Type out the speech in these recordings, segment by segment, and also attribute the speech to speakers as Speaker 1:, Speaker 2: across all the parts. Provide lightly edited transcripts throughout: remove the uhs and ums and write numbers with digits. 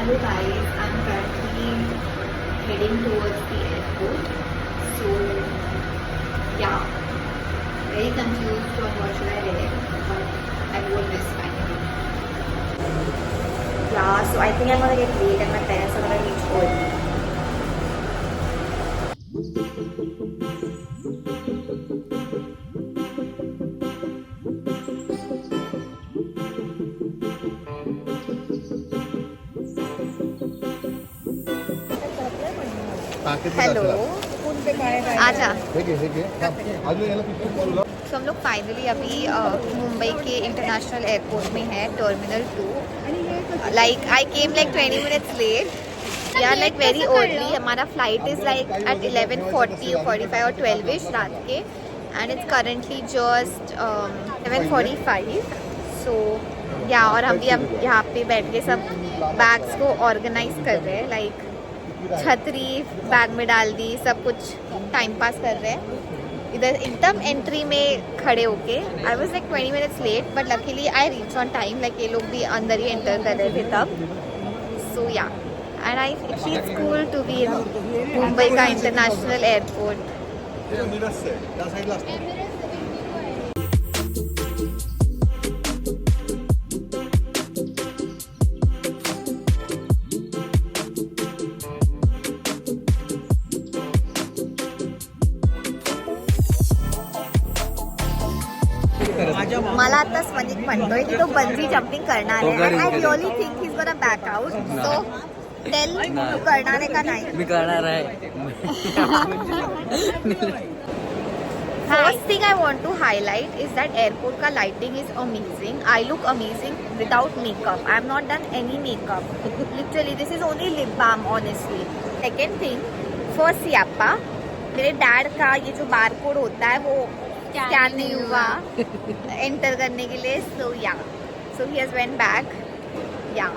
Speaker 1: Hello guys, I'm currently heading towards the airport. So yeah, very confused on what should I wear, but I wore this finally. Yeah, so I think I'm gonna get late and my parents are gonna reach early. Hello आजा। तो हम लोग finally अभी मुंबई के international airport में है, terminal 2। Like I came like 20 minutes late, या like very early. हमारा flight is like at 11:40 or 45 or 12ish रात के, and it's currently just 7:45। So yeah और हम भी अब यहाँ पे बैठ के सब बैग्स को ऑर्गेनाइज कर रहे हैं। लाइक छतरी बैग में डाल दी, सब कुछ टाइम पास कर रहे हैं इधर एकदम एंट्री में खड़े होके। I was like 20 minutes late, but luckily I reach on time. Like ये लोग भी अंदर ही एंटर कर रहे थे तब। So yeah, and I feels cool to be in Mumbai का इंटरनेशनल एयरपोर्ट। मला आता स्वनिक म्हणतोय की तो बंजी जंपिंग करणार आहे, आणि I really think he is gonna back out. So tell, तू करणार आहे का नाही?
Speaker 2: मी करणार आहे.
Speaker 1: First thing I want to highlight is that airport ka lighting is amazing. I look amazing without makeup. I have not done any makeup. Literally, this is only lip balm, honestly. Second thing, for Siapa, मेरे dad का ये जो barcode होता है वो scan नहीं हुआ enter करने के लिए. सो या, सो ही हैज वेंट बैक. या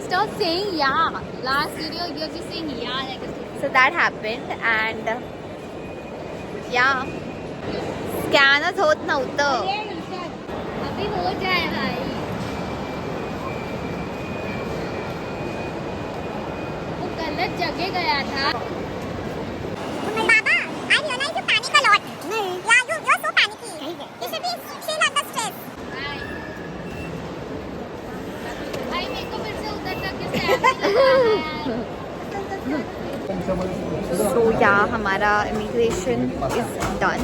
Speaker 3: Stop saying yeah. Last video you're just saying yeah like a
Speaker 1: so that happened, and या स्कॅनच होत नव्हतं.
Speaker 3: अभी हो जाएगा. वो गलत जगह गया था.
Speaker 4: Baba, I realize you panic a lot. Yeah, you're so panicky. You should be chill under stress.
Speaker 3: भाई मेरे को फिर से उधर तक
Speaker 1: सो या हमारा इमिग्रेशन इज डन.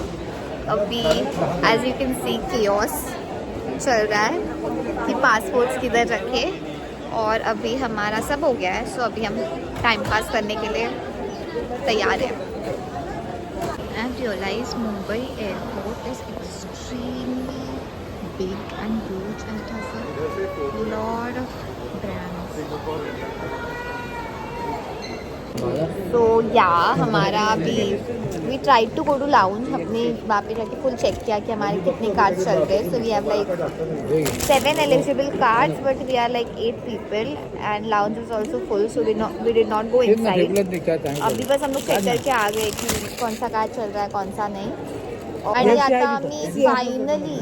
Speaker 1: अभी as you can see chaos चल रहा है कि पासपोर्ट्स किधर रखे, और अभी हमारा सब हो गया है. सो अभी हम टाइम पास करने के लिए तैयार हैं. And realize Mumbai airport is extremely big and huge, and it has a lot of brands. So yeah, हमारा अभी we tried to go to lounge. हमने वहाँ पे जाके फुल चेक किया कि हमारे कितने कार्ड्स चल रहे हैं. So we have like 7 eligible cards, but we are like 8 people, and lounge is also full. So we did not go inside. अभी बस हम लोग चेक करके आ गए कि कौन सा कार्ड चल रहा है कौन सा नाही. आणि आता आम्ही फायनली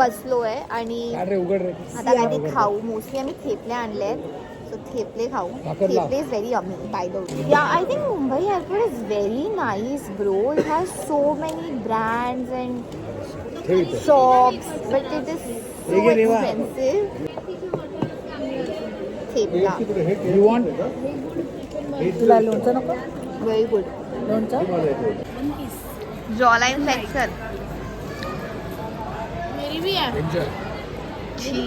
Speaker 1: बसलो आहे, आणि आता काहीतरी खाऊ. मोस्टली आम्ही थेपले आणले आहेत. So थेपले खाऊ. थेपले is very yummy, by the way. Yeah, I think Mumbai airport is very nice, bro. It has so many brands and shops, but it is so expensive. Thepla.
Speaker 2: You want? तुला लोणचं नको?
Speaker 1: Very good.
Speaker 2: लोणचं?
Speaker 1: Jawline flexor.
Speaker 3: मेरी भी है.
Speaker 1: छी.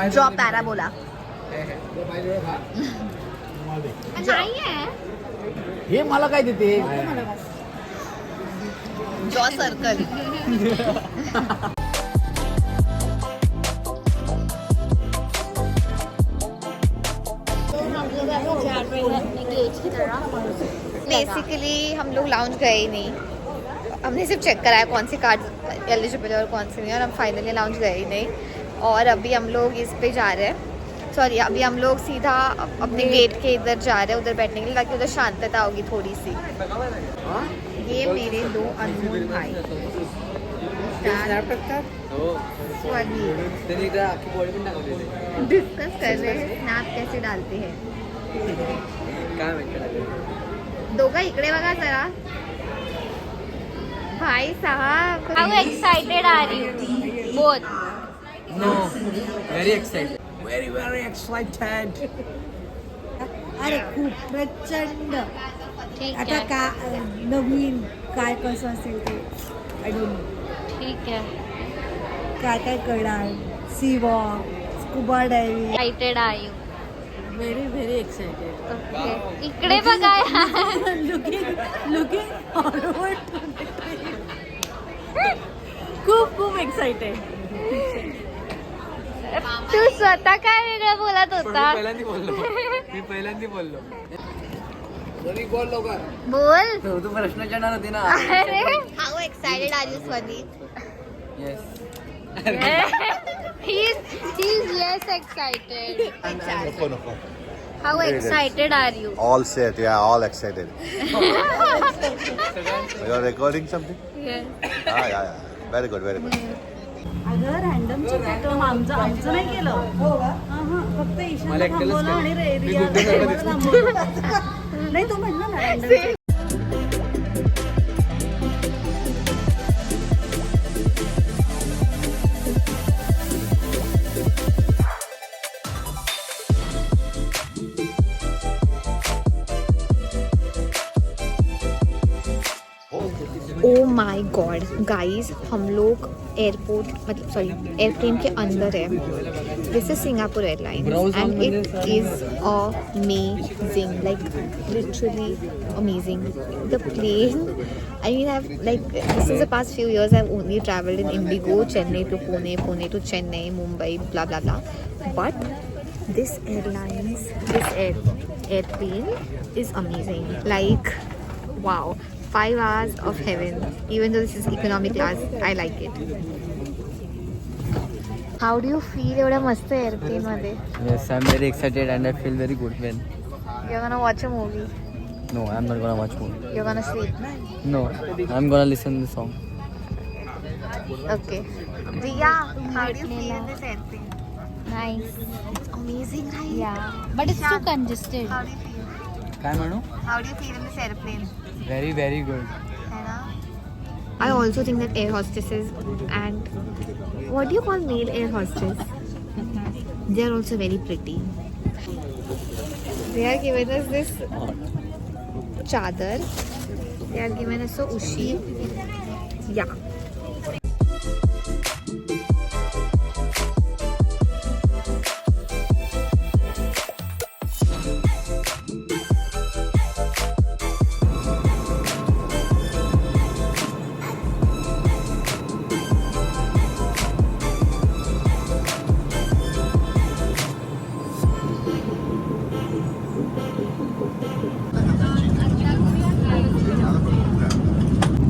Speaker 1: Jaw parabola.
Speaker 3: नहीं है.
Speaker 2: हे मला काय देते?
Speaker 1: Jaw circle. बेसिकली हम लोग लाउंज गए ही नहीं. हमने सिर्फ चेक कराया कौन सी कार्ड एलिजिबल है और कौन सी नहीं, और हम फाइनली लाउंज गए ही नहीं. और अभी हम लोग इस पे जा रहे हैं. सॉरी, अभी हम लोग सीधा अपने गेट के इधर जा रहे हैं, उधर बैठने के लिए, ताकि उधर शांतता होगी थोड़ी सी. ये मेरे 2 अनमोल भाई. स्टार स्वनी डिस्कस कर रहे हैं स्नॅप कैसे डालते हैं. दोघं इकडे बघा जरा. भाई साहब
Speaker 3: How excited are you? Both.
Speaker 5: No, very excited. Very excited.
Speaker 2: अरे खूप प्रचंड.
Speaker 3: ठीक
Speaker 2: आता
Speaker 3: है.
Speaker 2: का नवीन काय कसं असेल ते आय डोंट नो.
Speaker 3: ठीक है.
Speaker 2: काय काय करणार. Sea walk, scuba diving.
Speaker 3: Excited are you?
Speaker 2: Very excited.
Speaker 3: Okay. इकडे बघा यार.
Speaker 2: Looking forward. खूप एक्साइटेड.
Speaker 3: तू स्वतः काय वेगळं बोलत होता.
Speaker 5: मी पहिल्यांदा बोललो. बोल लवकर.
Speaker 3: बोल.
Speaker 5: तू प्रश्न विचारणार होती ना.
Speaker 3: अरे
Speaker 1: how excited are you Swani.
Speaker 5: Yes.
Speaker 3: he's less excited.
Speaker 6: No.
Speaker 3: How excited are you?
Speaker 6: All set, yeah, all excited. You are recording something?
Speaker 3: Yes.
Speaker 6: Yeah. Very good, very good.
Speaker 2: अगं रॅन्डम कार्यक्रम आमचं नाही केलं. फक्त
Speaker 5: मला
Speaker 2: ईशानला
Speaker 5: एकट्यालाच
Speaker 2: थांबवलं आणि
Speaker 5: केलं. मी
Speaker 2: रिया
Speaker 5: गुड्डूसारखं
Speaker 2: सोबत थांबवलं. नाही तू म्हणला ना random.
Speaker 1: Oh my god guys, हम लोग एयरपोर्ट मतलब सॉरी एयरप्लेन के अंदर है. This is Singapore Airlines and it is amazing, like literally amazing. The plane, I mean, this is the past few years I've only traveled in Indigo, Chennai to Pune, Pune to Chennai, Mumbai, blah blah blah. But this airplane is amazing. Like, wow, 5 hours of heaven. Even though this is economic class, I like it. How do you feel एवढ्या मस्त airplane मध्ये?
Speaker 5: Yes, I'm very excited and I feel very good when.
Speaker 1: You're gonna watch a movie.
Speaker 5: No, I'm not gonna watch movie.
Speaker 1: You're gonna sleep.
Speaker 5: No, I'm gonna listen to the song.
Speaker 1: Okay. Riya, how do you feel in this airplane?
Speaker 3: Nice.
Speaker 1: It's amazing, right?
Speaker 3: Yeah. But it's too congested.
Speaker 1: How do you feel?
Speaker 5: काय म्हणू?
Speaker 1: How do you feel in this airplane?
Speaker 5: Very good.
Speaker 1: I also think that air hostesses and what do you call male air hostess? They are also very pretty. They are given us this chadar. They are given us a ushi. Yeah.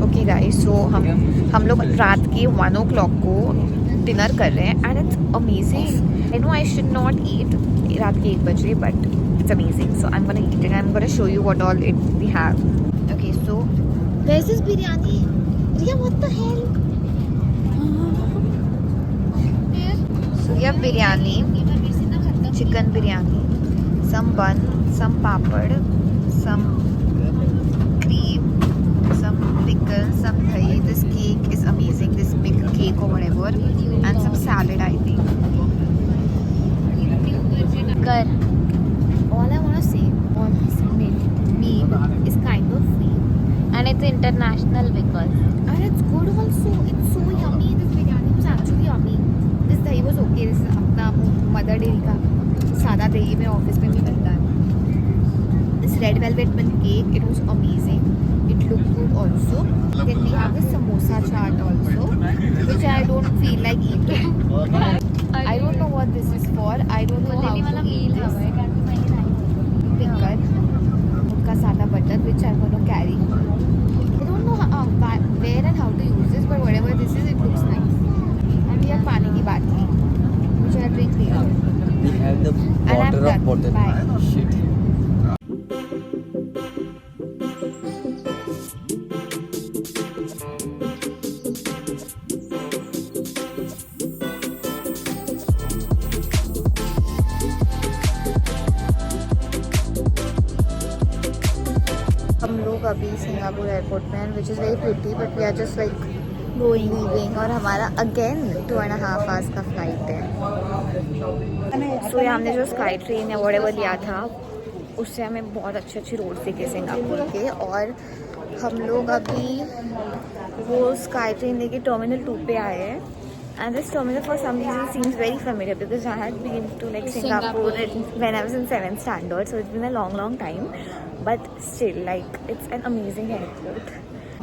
Speaker 1: Okay guys, so हम लोग रात के 1 o'clock को dinner कर रहे हैं and it's amazing. I know I should not eat रात के 1 बजे but it's amazing. So I am gonna eat it. I am gonna show you what all it we have. Okay, so where is this biryani? Riya, what the hell? So we have biryani, chicken biryani, some bun, some papad, some cream, some pickle, some dahi. This cake is amazing, this big cake or whatever, and some salad, I think.
Speaker 3: Good.
Speaker 1: All I want to say, all this meal is kind of free.
Speaker 3: And it's international because.
Speaker 1: And it's good also. It's so yummy. This biryani was actually yummy. This dahi was okay. This is अपना mother dairy का सादा दही मेरे office में भी मिलता है. This red velvet cake, it was amazing. It looked good also. Then we have this samosa chaat also, which I don't feel like eating. I don't know what this is for. I don't know how to eat this. Pickle, उनका सादा butter, which I'm going to carry. I don't know where and how to use this, but whatever this is, it looks nice. And we have pani ki batli, which I'll drink later.
Speaker 5: We have the
Speaker 1: And I'm
Speaker 5: water
Speaker 1: done.
Speaker 5: of bottle.
Speaker 1: Bye.
Speaker 5: Shit.
Speaker 1: अभी Singapore airport में and which is very pretty but we are just like leaving और हमारा again 2.5 hours का flight है. सो हमने जो sky train या whatever लिया था उससे हमें बहुत अच्छे रोड्स दिखे सिंगापुर के. और हम लोग अभी वो स्काई ट्रेन लेके टर्मिनल 2 पे आए हैं. And this terminal for some reason seems very familiar because I had been to like Singapore when I was in 7th standard, so it's been a long time. But still, like it's an amazing airport.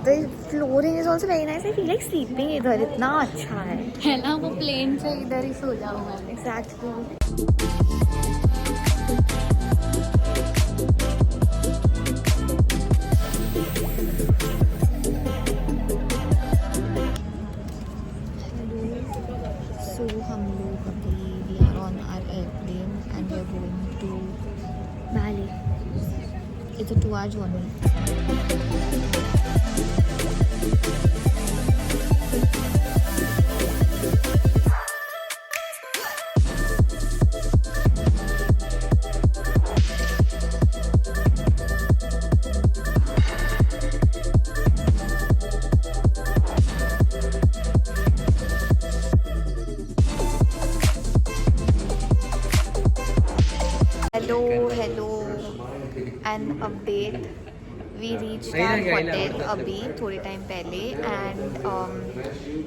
Speaker 1: The flooring is also very nice. I feel like sleeping इधर इतना अच्छा है
Speaker 3: ना, वो plane से इधर ही सो जाऊंगा.
Speaker 1: Exactly. So हम लोग अभी we are on our airplane and we are going to Bali. It's a 2-hour journey. Hello, an update. We reached our hotel अभी थोड़े टाइम पहले and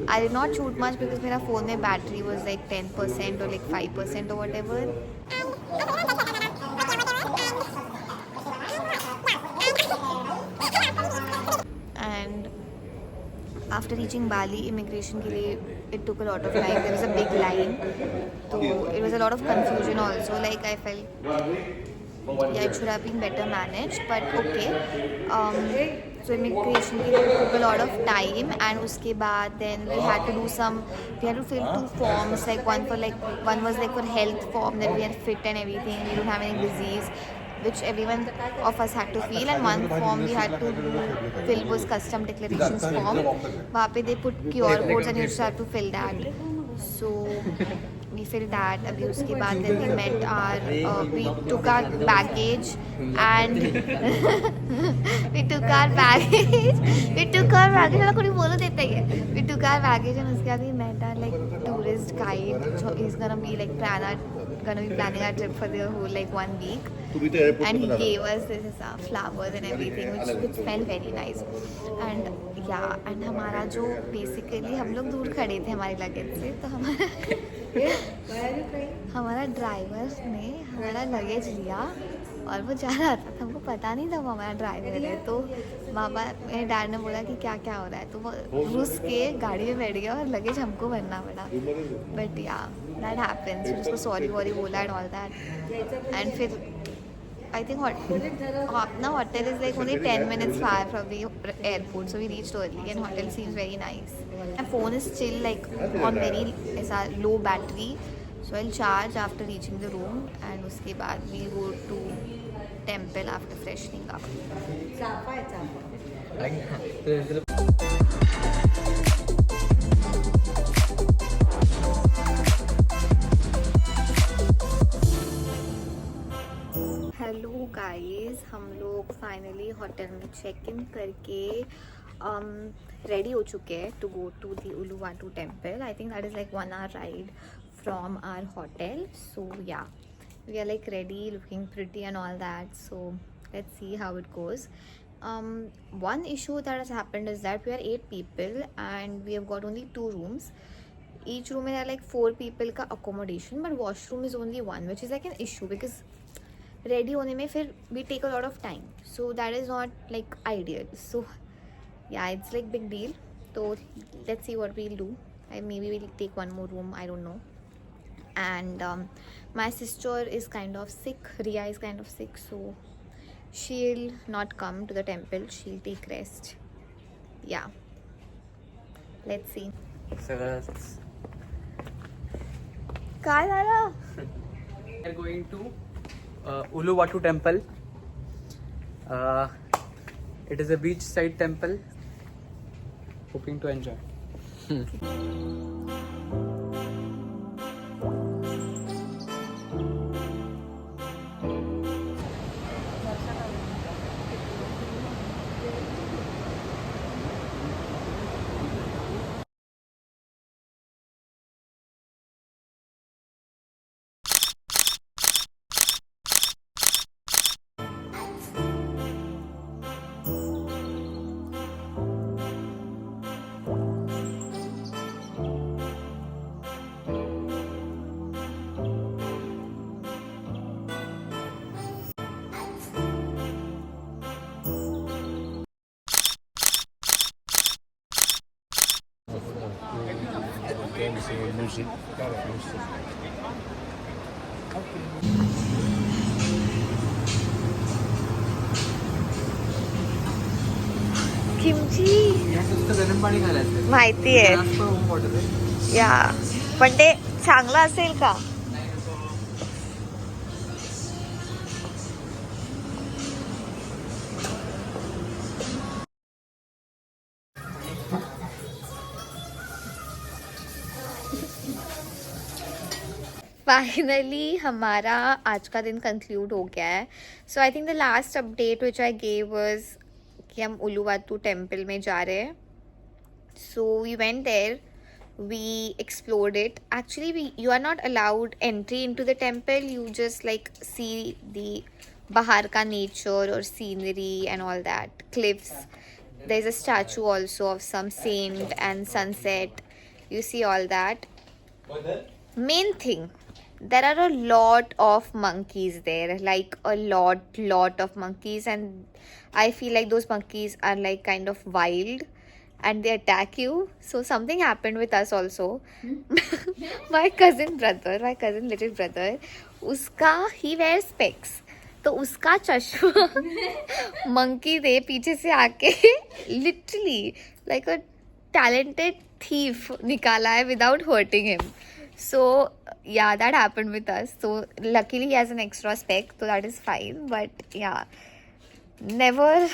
Speaker 1: I did not shoot much because मेरा phone में battery was like 10% or like 5% or whatever. And after reaching Bali, immigration के लिए it took a lot of time. There was a big line, so it was a lot of confusion also. Like I felt, yeah, it should have been better managed, but okay. So immigration के लिए took a lot of time, and उसके बाद then we had to fill 2 forms. Like one was like for health form that we are fit and everything. We don't have any disease, which everyone of us had to fill, and one form we had to fill was custom declarations form. वहाँ पे they put QR codes and you just have to fill that. So we filled that. अभी उसके बाद then we met we took our baggage and we took our baggage वाला कोई बोलो देता ही है. We took our baggage and उसके बाद we met our like tourist guide. So he's gonna be like planning our trip for the whole like 1 week. And he gave us this flowers and everything, which felt very nice. And yeah, and हमारा जो basically हम लोग दूर खड़े थे हमारे luggage से, तो हमारा ड्राइवर ने हमारा लगेज लिया और वो जा रहा था. हमको पता नहीं था वो हमारा ड्राइवर है. तो मेरे डैड ने बोला कि क्या क्या हो रहा है, तो वो रुस के गाड़ी में बैठ गया और लगेज हमको भरना पड़ा. बट या दैट हैपेंस. फिर उसको सॉरी बोला एंड ऑल दैट. एंड फिर I think अपना hotel is like only 10 minutes far from the airport, so we reached early and hotel seems very nice. My phone is still like on very low battery, so I'll charge after reaching the room, and उसके बाद we'll go to temple after freshening up. Hello guys, हम लोग finally hotel में check in करके ready हो चुके हैं to go to the Uluwatu temple. I think that is like 1 hour ride from our hotel. So yeah, we are like ready, looking pretty and all that. So let's see how it goes. One issue that has happened is that we are 8 people and we have got only 2 rooms. Each room there are like 4 people का accommodation, but washroom is only 1, which is like an issue because ready होने में फिर we take a lot of time, so that is not like ideal. So yeah, it's like big deal. तो let's see what we'll do. Maybe will take 1 more room, I don't know. And my sister is kind of sick. Riya is kind of sick, so she'll not come to the temple. She'll take rest. Yeah, let's see. काय झालं?
Speaker 7: We are going to Uluwatu temple. It is a beachside temple. Hoping to enjoy.
Speaker 1: Kimchi
Speaker 7: नुसतं गरम पाणी घालायचं.
Speaker 1: माहिती आहे
Speaker 7: जास्त warm water आहे.
Speaker 1: या पण ते चांगलं असेल का फाइनली हमारा आज का दिन कंक्लूड हो गया है. So I think the last update which I gave was कि हम उलुवातू टेम्पल में जा रहे हैं. So we went there, we explored it. Actually, you are not allowed entry into the temple. You just like see the bahar ka nature or scenery and all that. Cliffs. There's a statue also of some saint and sunset. You see all that. Main thing, there are a lot of monkeys there, like a lot of monkeys, and I feel like those monkeys are like kind of wild and they attack you. So something happened with us also. my cousin little brother, he wears specs. तो उसका चश्मा monkey दे पीछे से आके literally like a talented thief निकाला है without hurting him. So yeah, that happened with us. So luckily he has an extra spec, so that is fine. But yeah, never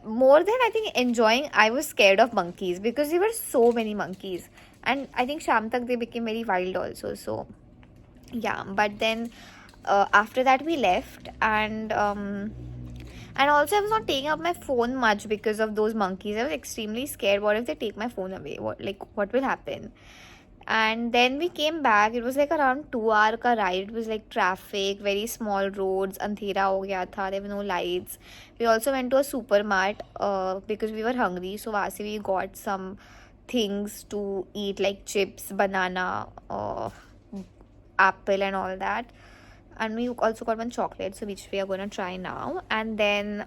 Speaker 1: more than I think enjoying, I was scared of monkeys because there were so many monkeys, and I think sham tak they became very wild also. So yeah, but then after that we left, and also I was not taking up my phone much because of those monkeys. I was extremely scared. What if they take my phone away? What will happen? And then we came back. It was like around 2 hour ka ride. It was like traffic, very small roads, andhera ho gaya tha, there were no lights. We also went to a supermart because we were hungry. So wahan se we got some things to eat like chips, banana, apple and all that. And we also got one chocolate, so which we are going to try now. And then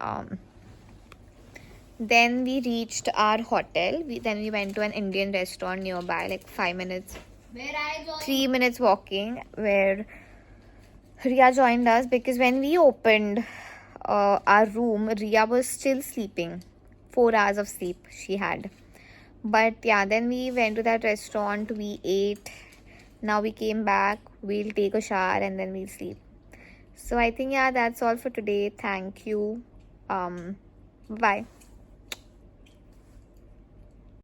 Speaker 1: we reached our hotel. Then we went to an Indian restaurant nearby, like 3 minutes walking, where Ria joined us because when we opened our room, Ria was still sleeping. 4 hours of sleep she had. But yeah, then we went to that restaurant, we ate. Now we came back, we'll take a shower and then we'll sleep. So I think yeah, that's all for today. Thank you. Bye.